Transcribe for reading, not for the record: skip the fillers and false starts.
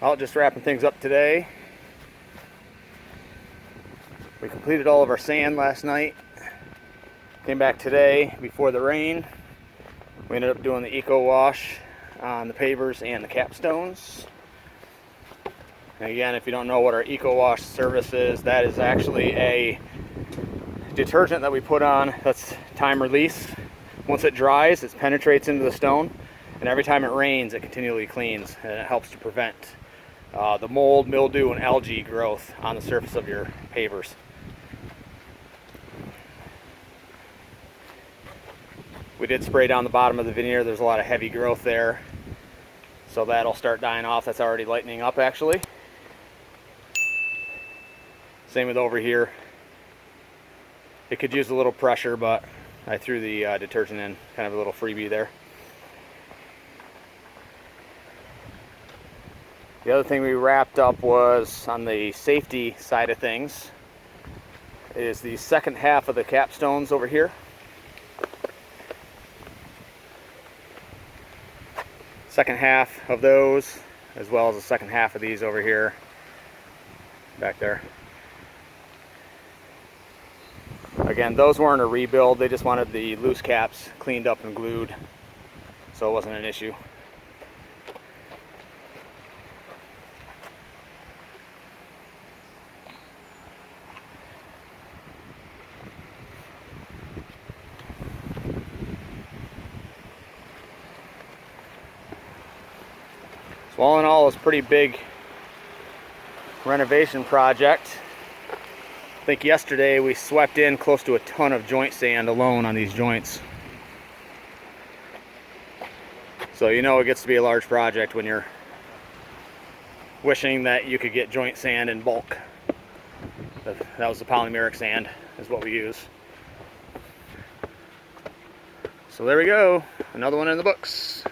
Well, just wrapping things up today. We completed all of our sand last night. Came back today before the rain. We ended up doing the eco wash on the pavers and the capstones. And again, if you don't know what our eco wash service is, that is actually a detergent that we put on that's time release. Once it dries, it penetrates into the stone, and every time it rains, it continually cleans, and it helps to prevent the mold, mildew, and algae growth on the surface of your pavers. We did spray down the bottom of the veneer. There's a lot of heavy growth there, so that'll start dying off. That's already lightening up, actually. Same with over here. It could use a little pressure, but I threw the detergent in, kind of a little freebie there. The other thing we wrapped up was on the safety side of things is the second half of the capstones over here. Second half of those, as well as the second half of these over here, back there. Again, those weren't a rebuild, they just wanted the loose caps cleaned up and glued, so it wasn't an issue. So all in all, it's a pretty big renovation project. I think yesterday we swept in close to a ton of joint sand alone on these joints. So you know it gets to be a large project when you're wishing that you could get joint sand in bulk. That was the polymeric sand, is what we use. So there we go, another one in the books.